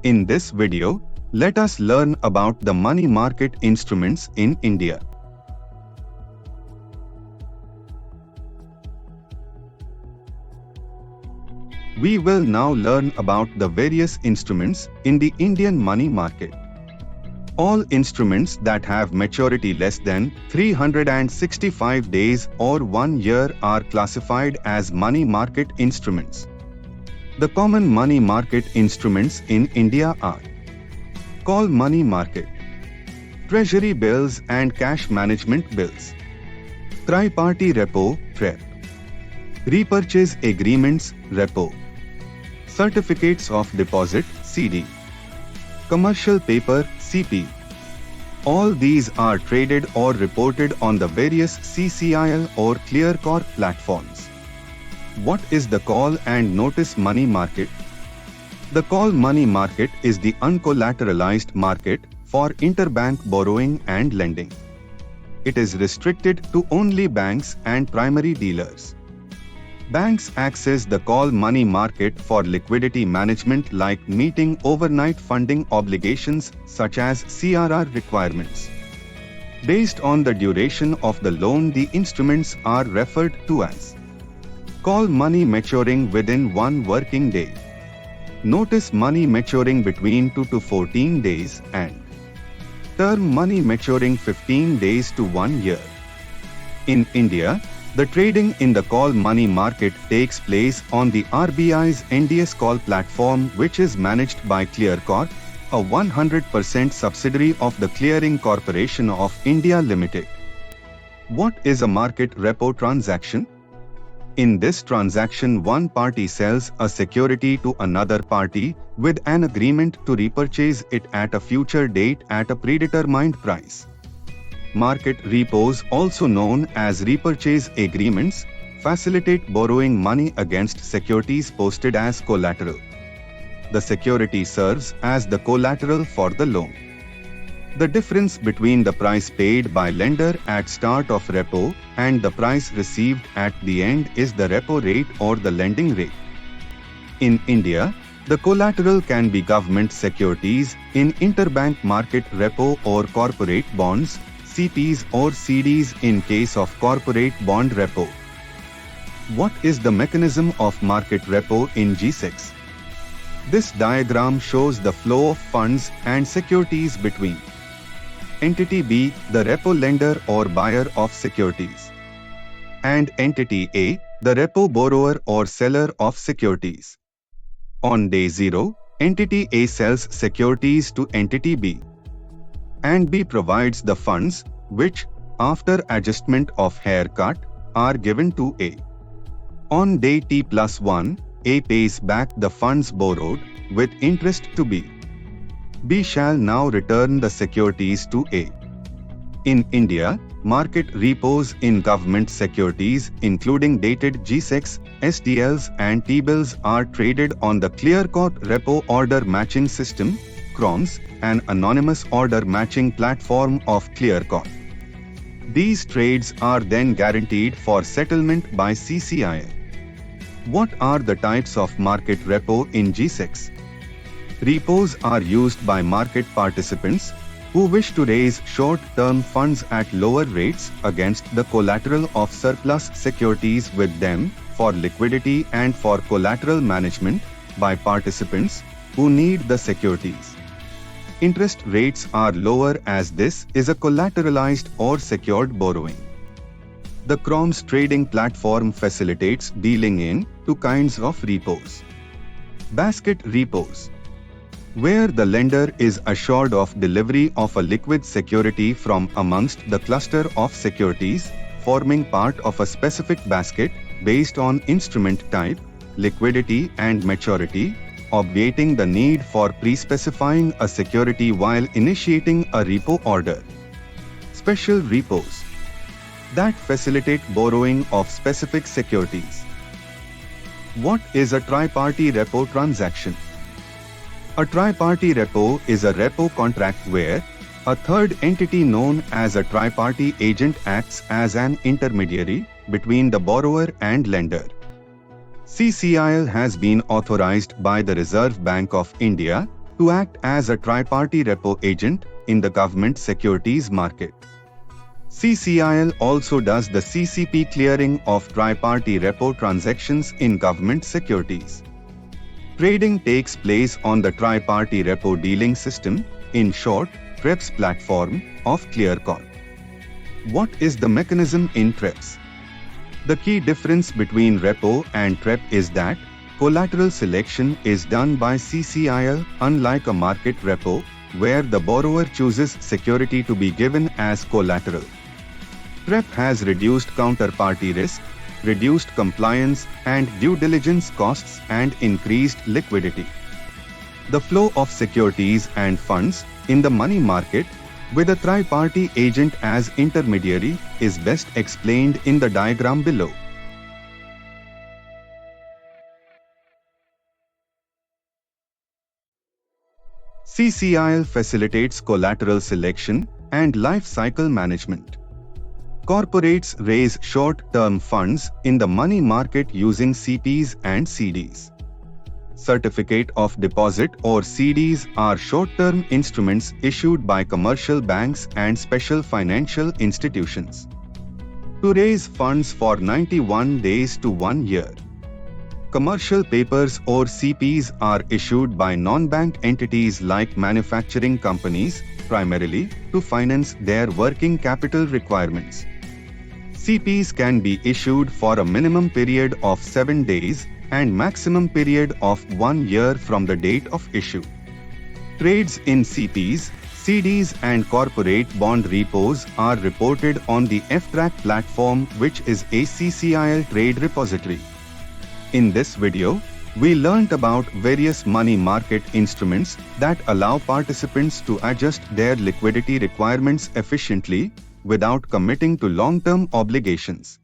In this video, let us learn about the money market instruments in India. We will now learn about the various instruments in the Indian money market. All instruments that have maturity less than 365 days or 1 year are classified as money market instruments. The common money market instruments in India are call money market, treasury bills and cash management bills, tri-party repo, TREP, repurchase agreements, repo, certificates of deposit, CD, commercial paper, CP. All these are traded or reported on the various CCIL or Clearcorp platforms. What is the call and notice money market? The call money market is the uncollateralized market for interbank borrowing and lending. It is restricted to only banks and primary dealers. Banks access the call money market for liquidity management like meeting overnight funding obligations such as CRR requirements. Based on the duration of the loan, the instruments are referred to as call money maturing within 1 working day, notice money maturing between 2 to 14 days, and term money maturing 15 days to 1 year. In India, the trading in the call money market takes place on the RBI's NDS call platform, which is managed by Clearcorp, a 100% subsidiary of the Clearing Corporation of India Limited. What is a market repo transaction? In this transaction, one party sells a security to another party with an agreement to repurchase it at a future date at a predetermined price. Market repos, also known as repurchase agreements, facilitate borrowing money against securities posted as collateral. The security serves as the collateral for the loan. The difference between the price paid by lender at start of repo and the price received at the end is the repo rate or the lending rate. In India, the collateral can be government securities in interbank market repo or corporate bonds, CPs or CDs in case of corporate bond repo. What is the mechanism of market repo in G6? This diagram shows the flow of funds and securities between Entity B, the repo lender or buyer of securities, and Entity A, the repo borrower or seller of securities. On day 0, Entity A sells securities to Entity B, and B provides the funds, which, after adjustment of haircut, are given to A. On day T+1, A pays back the funds borrowed, with interest to B. B shall now return the securities to A. In India, market repos in government securities, including dated G6, SDLs and T-bills, are traded on the Clearcorp Repo Order Matching System, CROMS, an anonymous order matching platform of Clearcorp. These trades are then guaranteed for settlement by CCIL. What are the types of market repo in G6? Repos are used by market participants who wish to raise short-term funds at lower rates against the collateral of surplus securities with them for liquidity and for collateral management by participants who need the securities. Interest rates are lower as this is a collateralized or secured borrowing. The CROMS trading platform facilitates dealing in 2 kinds of repos. Basket repos, where the lender is assured of delivery of a liquid security from amongst the cluster of securities forming part of a specific basket based on instrument type, liquidity and maturity, obviating the need for pre-specifying a security while initiating a repo order. Special repos that facilitate borrowing of specific securities. What is a tri-party repo transaction? A tri-party repo is a repo contract where a third entity known as a tri-party agent acts as an intermediary between the borrower and lender. CCIL has been authorized by the Reserve Bank of India to act as a tri-party repo agent in the government securities market. CCIL also does the CCP clearing of tri-party repo transactions in government securities. Trading takes place on the tri-party repo dealing system, in short, TREPS platform, of Clearcorp. What is the mechanism in TREPS? The key difference between repo and TREP is that collateral selection is done by CCIL, unlike a market repo, where the borrower chooses security to be given as collateral. TREP has reduced counterparty risk, reduced compliance and due diligence costs and increased liquidity. The flow of securities and funds in the money market with a tri-party agent as intermediary is best explained in the diagram below. CCIL facilitates collateral selection and life cycle management. Corporates raise short-term funds in the money market using CPs and CDs. Certificate of deposit or CDs are short-term instruments issued by commercial banks and special financial institutions to raise funds for 91 days to 1 year. Commercial papers or CPs are issued by non-bank entities like manufacturing companies, primarily to finance their working capital requirements. CPs can be issued for a minimum period of 7 days and maximum period of 1 year from the date of issue. Trades in CPs, CDs and corporate bond repos are reported on the FTrack platform, which is a CCIL trade repository. In this video, we learnt about various money market instruments that allow participants to adjust their liquidity requirements efficiently without committing to long-term obligations.